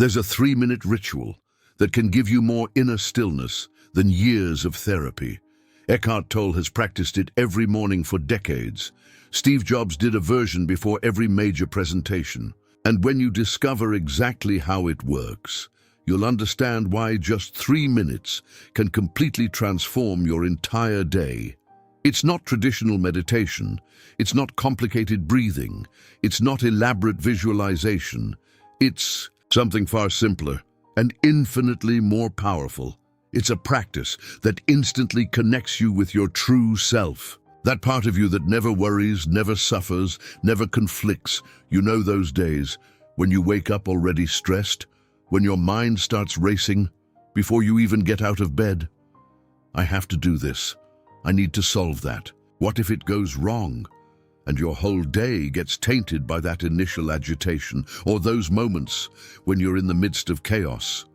There's a 3-minute ritual that can give you more inner stillness than years of therapy. Eckhart Tolle has practiced it every morning for decades. Steve Jobs did a version before every major presentation. And when you discover exactly how it works, you'll understand why just 3 minutes can completely transform your entire day. It's not traditional meditation. It's not complicated breathing. It's not elaborate visualization. It's something far simpler and infinitely more powerful. It's a practice that instantly connects you with your true self. That part of you that never worries, never suffers, never conflicts. You know those days when you wake up already stressed, when your mind starts racing before you even get out of bed. I have to do this. I need to solve that. What if it goes wrong? And your whole day gets tainted by that initial agitation, or those moments when you're in the midst of chaos,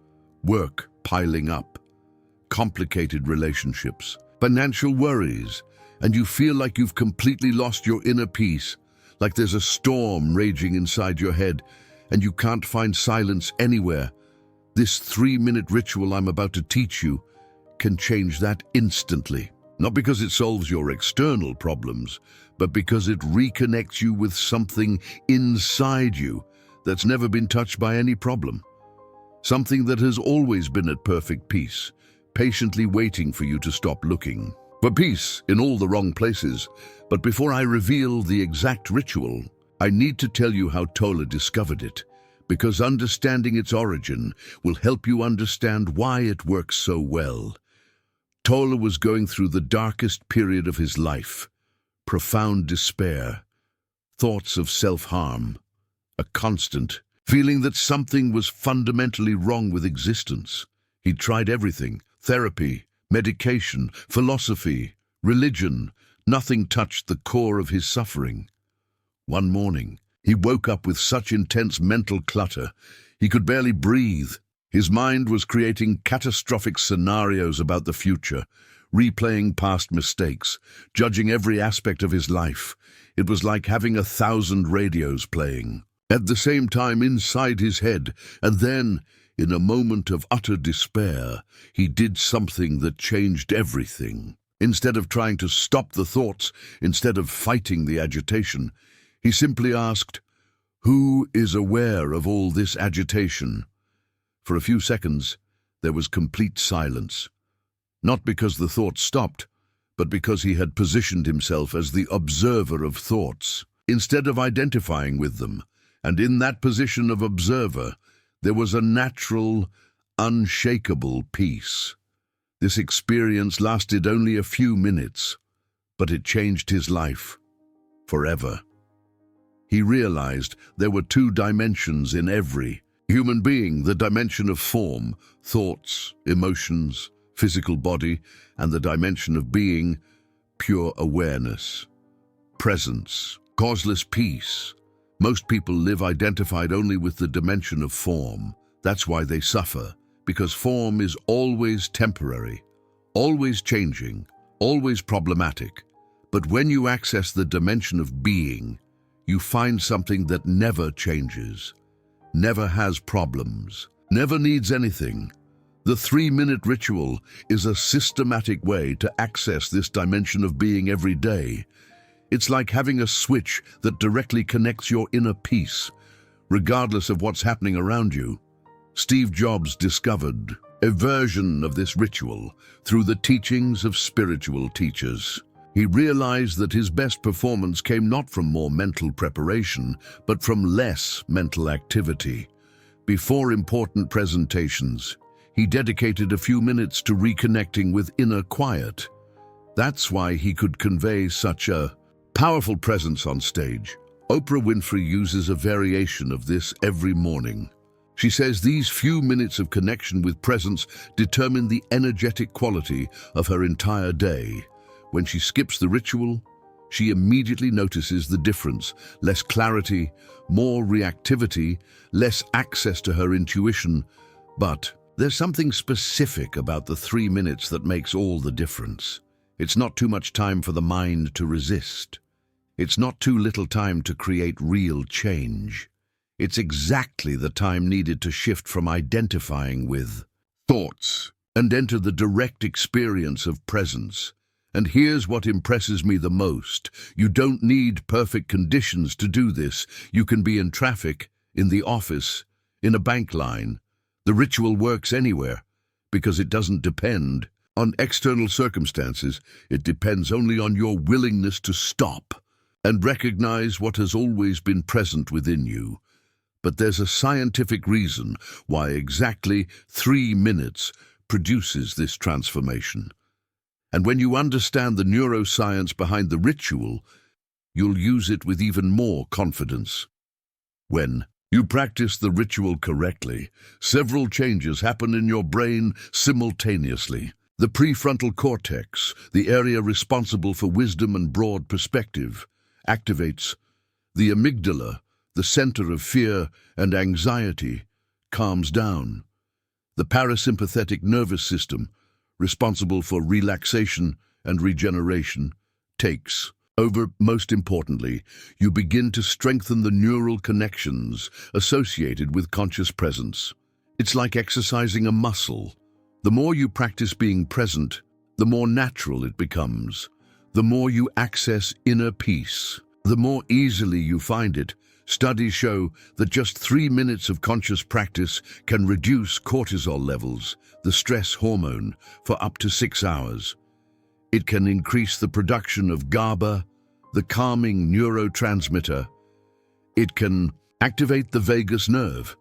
work piling up, complicated relationships, financial worries, and you feel like you've completely lost your inner peace, like there's a storm raging inside your head and you can't find silence anywhere. This 3-minute ritual I'm about to teach you can change that instantly. Not because it solves your external problems, but because it reconnects you with something inside you that's never been touched by any problem. Something that has always been at perfect peace, patiently waiting for you to stop looking for peace in all the wrong places. But before I reveal the exact ritual, I need to tell you how Tolle discovered it, because understanding its origin will help you understand why it works so well. Tolle was going through the darkest period of his life, profound despair, thoughts of self-harm, a constant feeling that something was fundamentally wrong with existence. He'd tried everything: therapy, medication, philosophy, religion. Nothing touched the core of his suffering. One morning, he woke up with such intense mental clutter, he could barely breathe. His mind was creating catastrophic scenarios about the future, replaying past mistakes, judging every aspect of his life. It was like having 1,000 radios playing at the same time inside his head. And then, in a moment of utter despair, he did something that changed everything. Instead of trying to stop the thoughts, instead of fighting the agitation, he simply asked, "Who is aware of all this agitation?" For a few seconds, there was complete silence. Not because the thoughts stopped, but because he had positioned himself as the observer of thoughts, instead of identifying with them. And in that position of observer, there was a natural, unshakable peace. This experience lasted only a few minutes, but it changed his life forever. He realized there were 2 dimensions in every human being: the dimension of form, thoughts, emotions, physical body, and the dimension of being, pure awareness, presence, causeless peace. Most people live identified only with the dimension of form. That's why they suffer, because form is always temporary, always changing, always problematic. But when you access the dimension of being, you find something that never changes, never has problems, never needs anything. The 3-minute ritual is a systematic way to access this dimension of being every day. It's like having a switch that directly connects your inner peace, regardless of what's happening around you. Steve Jobs discovered a version of this ritual through the teachings of spiritual teachers. He realized that his best performance came not from more mental preparation, but from less mental activity. Before important presentations, he dedicated a few minutes to reconnecting with inner quiet. That's why he could convey such a powerful presence on stage. Oprah Winfrey uses a variation of this every morning. She says these few minutes of connection with presence determine the energetic quality of her entire day. When she skips the ritual, she immediately notices the difference: less clarity, more reactivity, less access to her intuition. But there's something specific about the 3 minutes that makes all the difference. It's not too much time for the mind to resist. It's not too little time to create real change. It's exactly the time needed to shift from identifying with thoughts and enter the direct experience of presence. And here's what impresses me the most. You don't need perfect conditions to do this. You can be in traffic, in the office, in a bank line. The ritual works anywhere because it doesn't depend on external circumstances. It depends only on your willingness to stop and recognize what has always been present within you. But there's a scientific reason why exactly 3 minutes produces this transformation. And when you understand the neuroscience behind the ritual, you'll use it with even more confidence. When you practice the ritual correctly, several changes happen in your brain simultaneously. The prefrontal cortex, the area responsible for wisdom and broad perspective, activates. The amygdala, the center of fear and anxiety, calms down. The parasympathetic nervous system, responsible for relaxation and regeneration, takes over. Most importantly, you begin to strengthen the neural connections associated with conscious presence. It's like exercising a muscle. The more you practice being present, the more natural it becomes. The more you access inner peace, the more easily you find it. Studies show that just 3 minutes of conscious practice can reduce cortisol levels, the stress hormone, for up to 6 hours. It can increase the production of GABA, the calming neurotransmitter. It can activate the vagus nerve,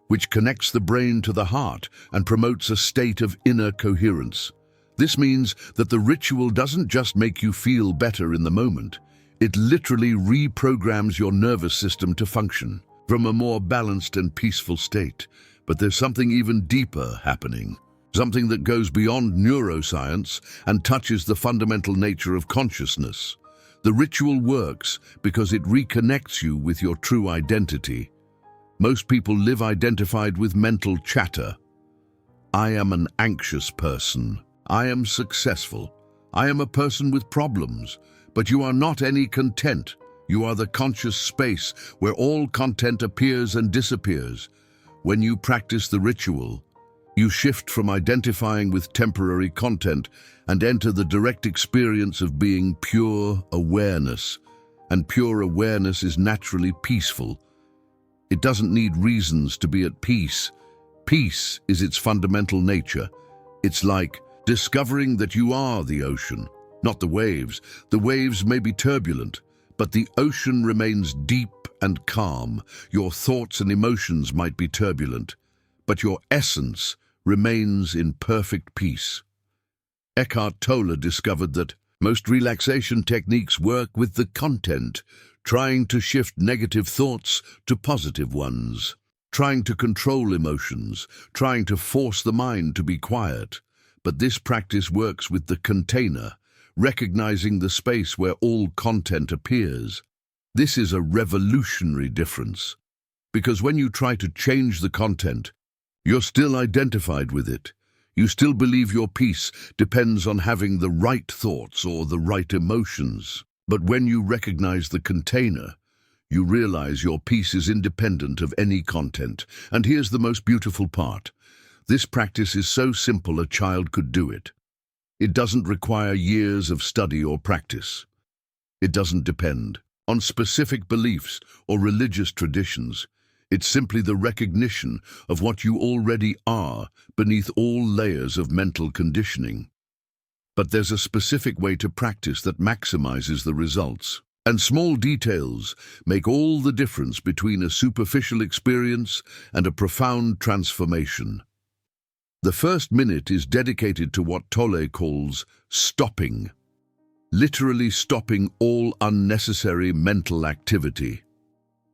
which connects the brain to the heart and promotes a state of inner coherence. This means that the ritual doesn't just make you feel better in the moment. It literally reprograms your nervous system to function from a more balanced and peaceful state. But there's something even deeper happening, something that goes beyond neuroscience and touches the fundamental nature of consciousness. The ritual works because it reconnects you with your true identity. Most people live identified with mental chatter. I am an anxious person. I am successful. I am a person with problems. But you are not any content. You are the conscious space where all content appears and disappears. When you practice the ritual, you shift from identifying with temporary content and enter the direct experience of being pure awareness. And pure awareness is naturally peaceful. It doesn't need reasons to be at peace. Peace is its fundamental nature. It's like discovering that you are the ocean, not the waves. The waves may be turbulent, but the ocean remains deep and calm. Your thoughts and emotions might be turbulent, but your essence remains in perfect peace. Eckhart Tolle discovered that most relaxation techniques work with the content, trying to shift negative thoughts to positive ones, trying to control emotions, trying to force the mind to be quiet. But this practice works with the container, recognizing the space where all content appears. This is a revolutionary difference, because when you try to change the content, you're still identified with it. You still believe your peace depends on having the right thoughts or the right emotions. But when you recognize the container, you realize your peace is independent of any content. And here's the most beautiful part. This practice is so simple a child could do it. It doesn't require years of study or practice. It doesn't depend on specific beliefs or religious traditions. It's simply the recognition of what you already are beneath all layers of mental conditioning. But there's a specific way to practice that maximizes the results. And small details make all the difference between a superficial experience and a profound transformation. The first minute is dedicated to what Tolle calls stopping, literally stopping all unnecessary mental activity.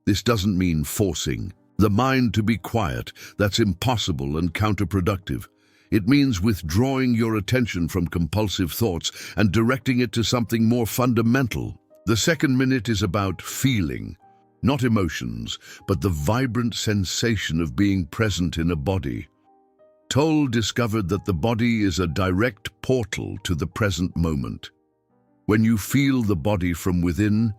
This doesn't mean forcing the mind to be quiet. That's impossible and counterproductive. It means withdrawing your attention from compulsive thoughts and directing it to something more fundamental. The second minute is about feeling, not emotions, but the vibrant sensation of being present in a body. Tolle discovered that the body is a direct portal to the present moment. When you feel the body from within,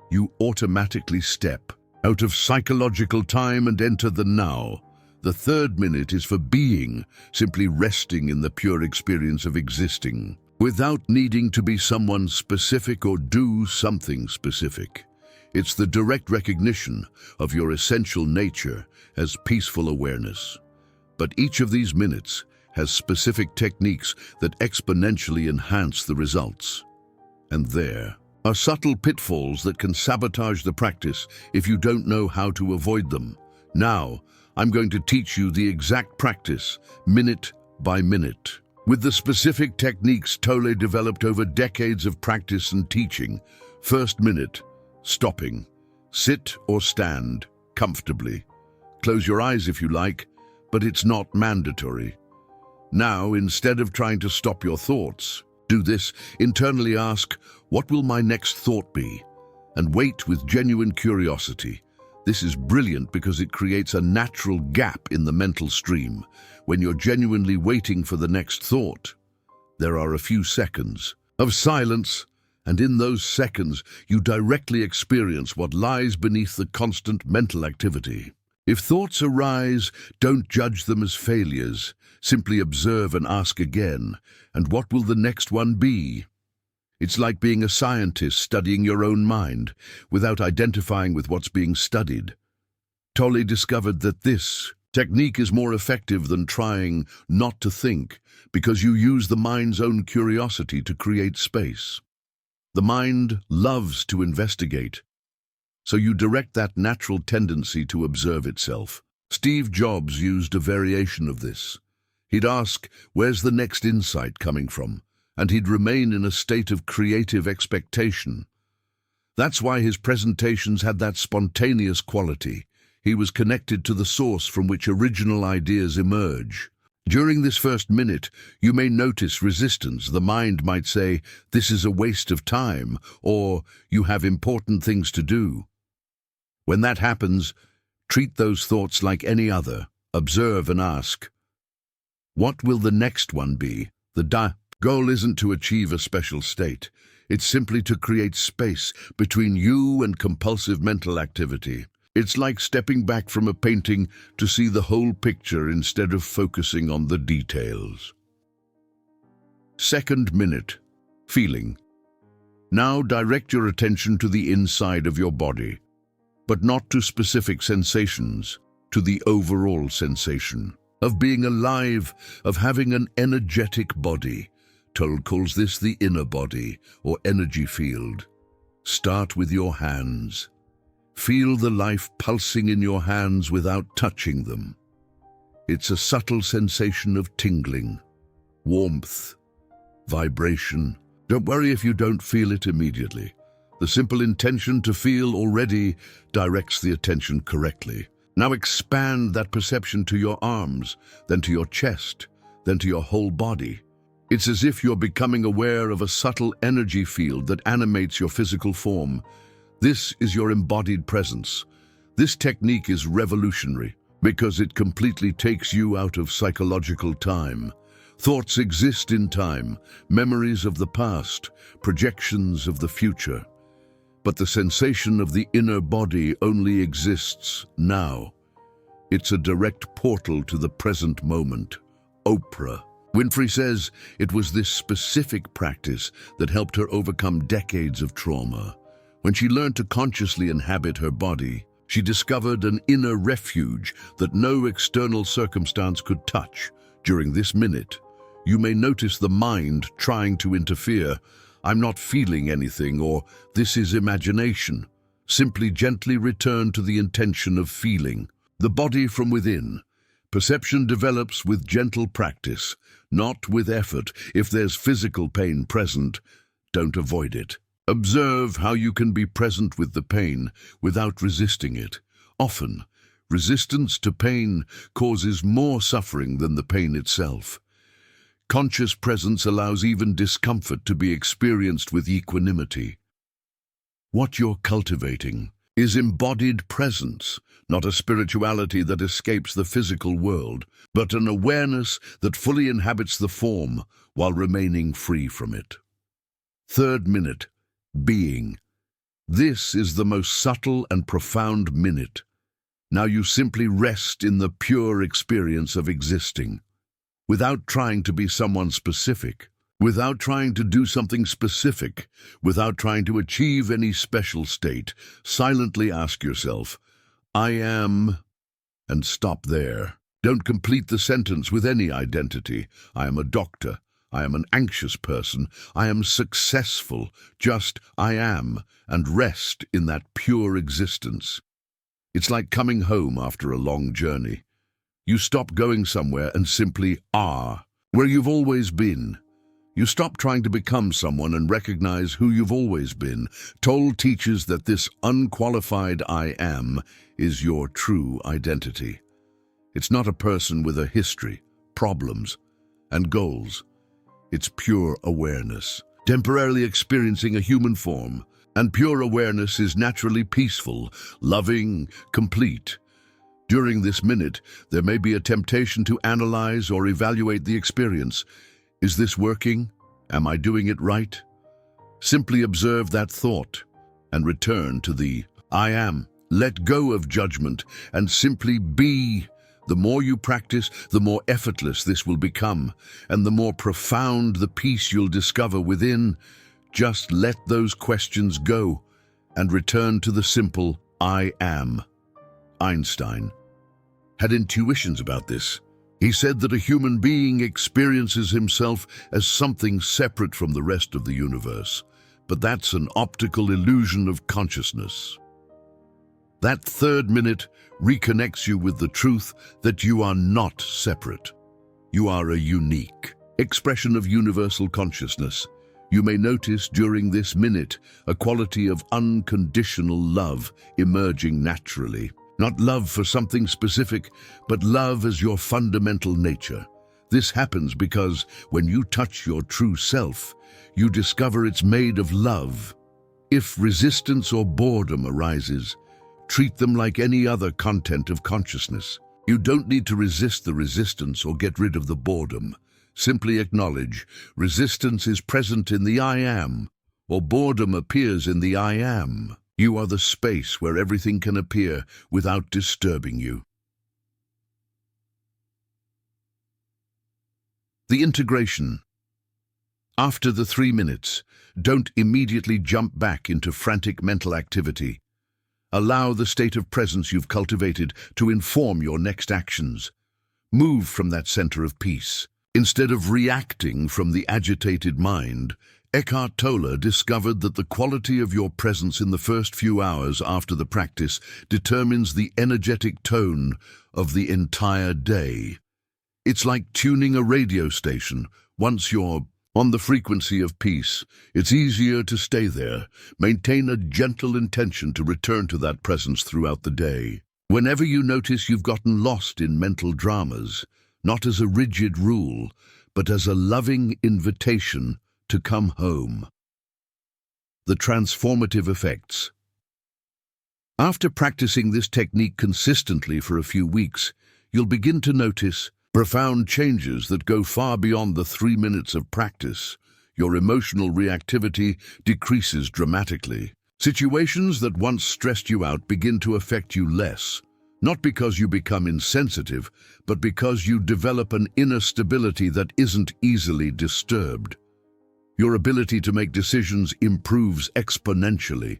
you automatically step out of psychological time and enter the now. The third minute is for being, simply resting in the pure experience of existing, without needing to be someone specific or do something specific. It's the direct recognition of your essential nature as peaceful awareness. But each of these minutes has specific techniques that exponentially enhance the results. And there are subtle pitfalls that can sabotage the practice if you don't know how to avoid them. Now, I'm going to teach you the exact practice, minute by minute. With the specific techniques Tolle developed over decades of practice and teaching. First minute, stopping. Sit or stand comfortably. Close your eyes if you like, but it's not mandatory. Now, instead of trying to stop your thoughts, do this. Internally ask, what will my next thought be? And wait with genuine curiosity. This is brilliant because it creates a natural gap in the mental stream. When you're genuinely waiting for the next thought, there are a few seconds of silence, and in those seconds, you directly experience what lies beneath the constant mental activity. If thoughts arise, don't judge them as failures. Simply observe and ask again, and what will the next one be? It's like being a scientist studying your own mind, without identifying with what's being studied. Tolle discovered that this technique is more effective than trying not to think, because you use the mind's own curiosity to create space. The mind loves to investigate, so you direct that natural tendency to observe itself. Steve Jobs used a variation of this. He'd ask, where's the next insight coming from? And he'd remain in a state of creative expectation. That's why his presentations had that spontaneous quality. He was connected to the source from which original ideas emerge. During this first minute, you may notice resistance. The mind might say, this is a waste of time, or you have important things to do. When that happens, treat those thoughts like any other. Observe and ask, what will the next one be? The goal isn't to achieve a special state. It's simply to create space between you and compulsive mental activity. It's like stepping back from a painting to see the whole picture instead of focusing on the details. Second minute, feeling. Now direct your attention to the inside of your body, but not to specific sensations, to the overall sensation of being alive, of having an energetic body. Tolle calls this the inner body, or energy field. Start with your hands. Feel the life pulsing in your hands without touching them. It's a subtle sensation of tingling, warmth, vibration. Don't worry if you don't feel it immediately. The simple intention to feel already directs the attention correctly. Now expand that perception to your arms, then to your chest, then to your whole body. It's as if you're becoming aware of a subtle energy field that animates your physical form. This is your embodied presence. This technique is revolutionary because it completely takes you out of psychological time. Thoughts exist in time, memories of the past, projections of the future. But the sensation of the inner body only exists now. It's a direct portal to the present moment. Oprah Winfrey says it was this specific practice that helped her overcome decades of trauma. When she learned to consciously inhabit her body, she discovered an inner refuge that no external circumstance could touch. During this minute, you may notice the mind trying to interfere. I'm not feeling anything, or this is imagination. Simply gently return to the intention of feeling. The body from within. Perception develops with gentle practice, not with effort. If there's physical pain present, don't avoid it. Observe how you can be present with the pain without resisting it. Often, resistance to pain causes more suffering than the pain itself. Conscious presence allows even discomfort to be experienced with equanimity. What you're cultivating is embodied presence, not a spirituality that escapes the physical world, but an awareness that fully inhabits the form while remaining free from it. Third minute, being. This is the most subtle and profound minute. Now you simply rest in the pure experience of existing, without trying to be someone specific, without trying to do something specific, without trying to achieve any special state. Silently ask yourself, I am, and stop there. Don't complete the sentence with any identity. I am a doctor. I am an anxious person. I am successful. Just I am, and rest in that pure existence. It's like coming home after a long journey. You stop going somewhere and simply are, where you've always been. You stop trying to become someone and recognize who you've always been. Tolle teaches that this unqualified I am is your true identity. It's not a person with a history, problems, and goals. It's pure awareness, temporarily experiencing a human form. And pure awareness is naturally peaceful, loving, complete. During this minute, there may be a temptation to analyze or evaluate the experience. Is this working? Am I doing it right? Simply observe that thought and return to the I am. Let go of judgment and simply be. The more you practice, the more effortless this will become, and the more profound the peace you'll discover within. Just let those questions go and return to the simple I am. Einstein had intuitions about this. He said that a human being experiences himself as something separate from the rest of the universe, but that's an optical illusion of consciousness. That third minute reconnects you with the truth that you are not separate. You are a unique expression of universal consciousness. You may notice during this minute a quality of unconditional love emerging naturally. Not love for something specific, but love as your fundamental nature. This happens because when you touch your true self, you discover it's made of love. If resistance or boredom arises, treat them like any other content of consciousness. You don't need to resist the resistance or get rid of the boredom. Simply acknowledge resistance is present in the I am, or boredom appears in the I am. You are the space where everything can appear without disturbing you. The integration. After the 3 minutes, don't immediately jump back into frantic mental activity. Allow the state of presence you've cultivated to inform your next actions. Move from that center of peace. Instead of reacting from the agitated mind, Eckhart Tolle discovered that the quality of your presence in the first few hours after the practice determines the energetic tone of the entire day. It's like tuning a radio station. Once you're on the frequency of peace, it's easier to stay there. Maintain a gentle intention to return to that presence throughout the day. Whenever you notice you've gotten lost in mental dramas, not as a rigid rule, but as a loving invitation to come home. The transformative effects. After practicing this technique consistently for a few weeks, you'll begin to notice profound changes that go far beyond the 3 minutes of practice. Your emotional reactivity decreases dramatically. Situations that once stressed you out begin to affect you less. Not because you become insensitive, but because you develop an inner stability that isn't easily disturbed. Your ability to make decisions improves exponentially.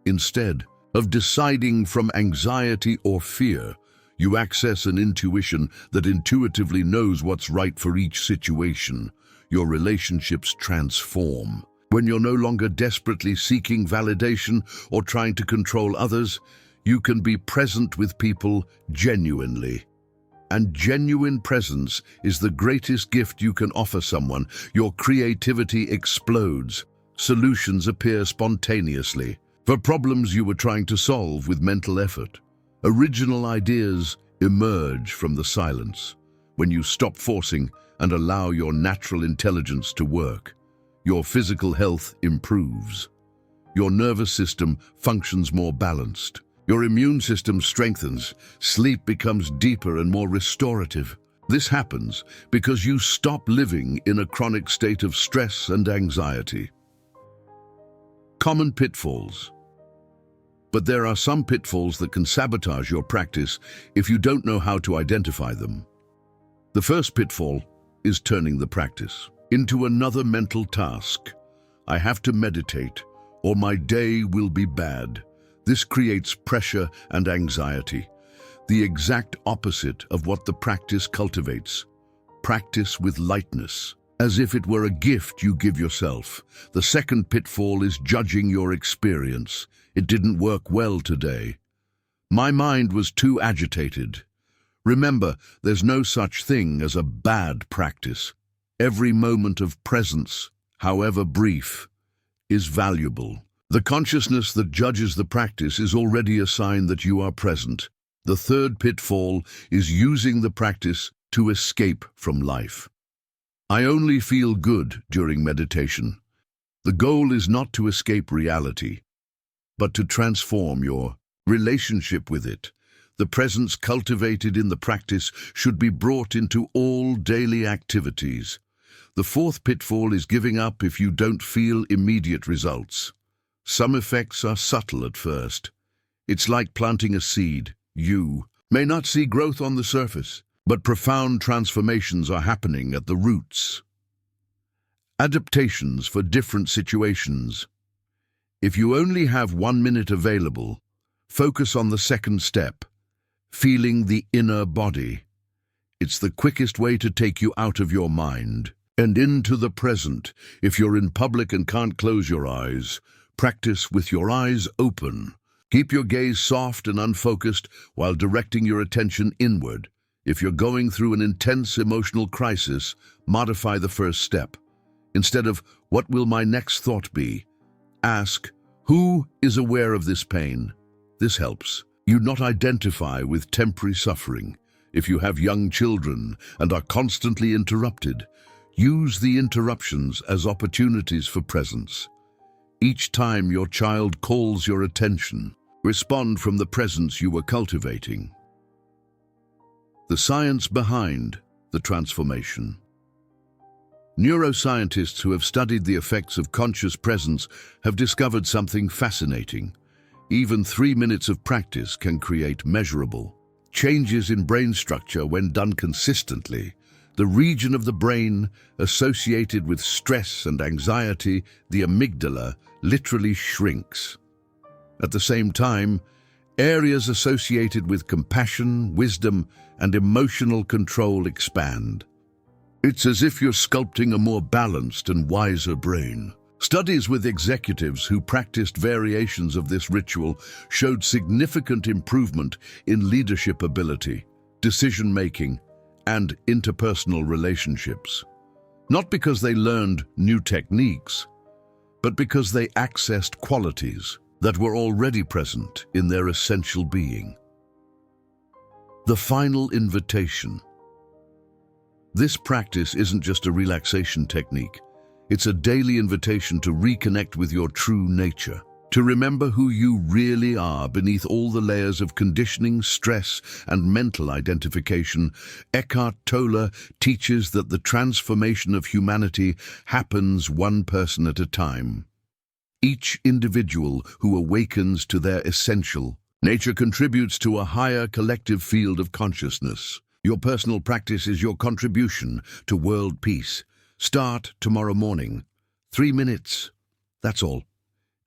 Instead of deciding from anxiety or fear, you access an intuition that intuitively knows what's right for each situation. Your relationships transform. When you're no longer desperately seeking validation or trying to control others, you can be present with people genuinely. And genuine presence is the greatest gift you can offer someone. Your creativity explodes. Solutions appear spontaneously for problems you were trying to solve with mental effort. Original ideas emerge from the silence. When you stop forcing and allow your natural intelligence to work, your physical health improves. Your nervous system functions more balanced. Your immune system strengthens, sleep becomes deeper and more restorative. This happens because you stop living in a chronic state of stress and anxiety. Common pitfalls. But there are some pitfalls that can sabotage your practice if you don't know how to identify them. The first pitfall is turning the practice into another mental task. I have to meditate, or my day will be bad. This creates pressure and anxiety, the exact opposite of what the practice cultivates. Practice with lightness, as if it were a gift you give yourself. The second pitfall is judging your experience. It didn't work well today. My mind was too agitated. Remember, there's no such thing as a bad practice. Every moment of presence, however brief, is valuable. The consciousness that judges the practice is already a sign that you are present. The third pitfall is using the practice to escape from life. I only feel good during meditation. The goal is not to escape reality, but to transform your relationship with it. The presence cultivated in the practice should be brought into all daily activities. The fourth pitfall is giving up if you don't feel immediate results. Some effects are subtle at first. It's like planting a seed. You may not see growth on the surface, but profound transformations are happening at the roots. Adaptations for different situations. If you only have 1 minute available, focus on the second step, feeling the inner body. It's the quickest way to take you out of your mind and into the present. If you're in public and can't close your eyes, practice with your eyes open. Keep your gaze soft and unfocused while directing your attention inward. If you're going through an intense emotional crisis, modify the first step. Instead of, "What will my next thought be?" ask, "Who is aware of this pain?" This helps you not identify with temporary suffering. If you have young children and are constantly interrupted, use the interruptions as opportunities for presence. Each time your child calls your attention, respond from the presence you were cultivating. The science behind the transformation. Neuroscientists who have studied the effects of conscious presence have discovered something fascinating. Even 3 minutes of practice can create measurable changes in brain structure when done consistently. The region of the brain associated with stress and anxiety, the amygdala, literally shrinks. At the same time, areas associated with compassion, wisdom, and emotional control expand. It's as if you're sculpting a more balanced and wiser brain. Studies with executives who practiced variations of this ritual showed significant improvement in leadership ability, decision-making, and interpersonal relationships. Not because they learned new techniques, but because they accessed qualities that were already present in their essential being. The final invitation. This practice isn't just a relaxation technique. It's a daily invitation to reconnect with your true nature, to remember who you really are beneath all the layers of conditioning, stress, and mental identification. Eckhart Tolle teaches that the transformation of humanity happens one person at a time. Each individual who awakens to their essential nature contributes to a higher collective field of consciousness. Your personal practice is your contribution to world peace. Start tomorrow morning. 3 minutes. That's all.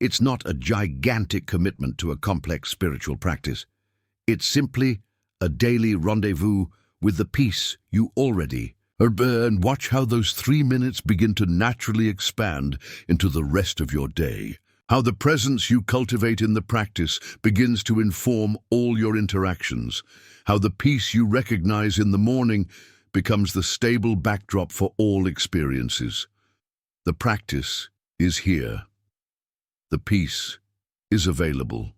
It's not a gigantic commitment to a complex spiritual practice. It's simply a daily rendezvous with the peace you already are. And watch how those 3 minutes begin to naturally expand into the rest of your day. How the presence you cultivate in the practice begins to inform all your interactions. How the peace you recognize in the morning becomes the stable backdrop for all experiences. The practice is here. The peace is available.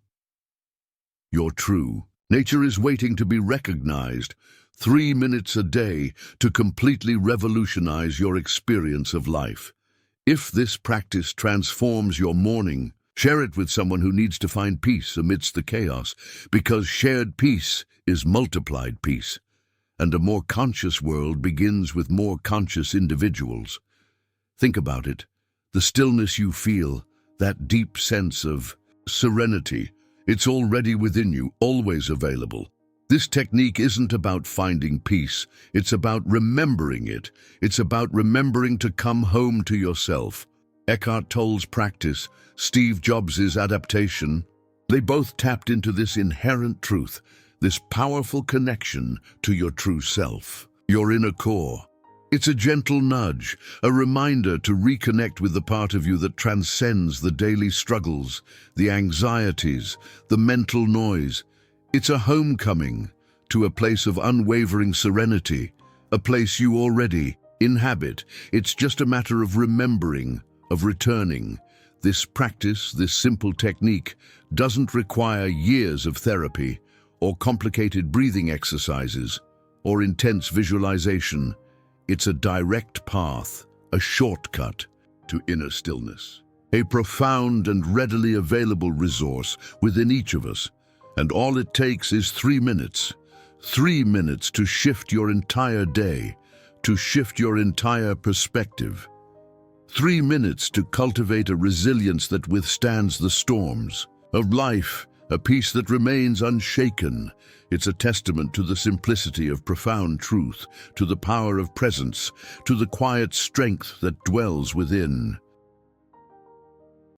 Your true nature is waiting to be recognized. 3 minutes a day to completely revolutionize your experience of life. If this practice transforms your morning, share it with someone who needs to find peace amidst the chaos, because shared peace is multiplied peace. And a more conscious world begins with more conscious individuals. Think about it. The stillness you feel, that deep sense of serenity, It's already within you, always available. This technique isn't about finding peace. It's about remembering it. It's about remembering to come home to yourself. Eckhart Tolle's practice, Steve Jobs' adaptation, they both tapped into this inherent truth, this powerful connection to your true self, your inner core. It's a gentle nudge, a reminder to reconnect with the part of you that transcends the daily struggles, the anxieties, the mental noise. It's a homecoming to a place of unwavering serenity, a place you already inhabit. It's just a matter of remembering, of returning. This practice, this simple technique, doesn't require years of therapy or complicated breathing exercises or intense visualization. It's a direct path, a shortcut to inner stillness, a profound and readily available resource within each of us. And all it takes is 3 minutes. 3 minutes to shift your entire day, to shift your entire perspective. 3 minutes to cultivate a resilience that withstands the storms of life, a peace that remains unshaken. It's a testament to the simplicity of profound truth, to the power of presence, to the quiet strength that dwells within.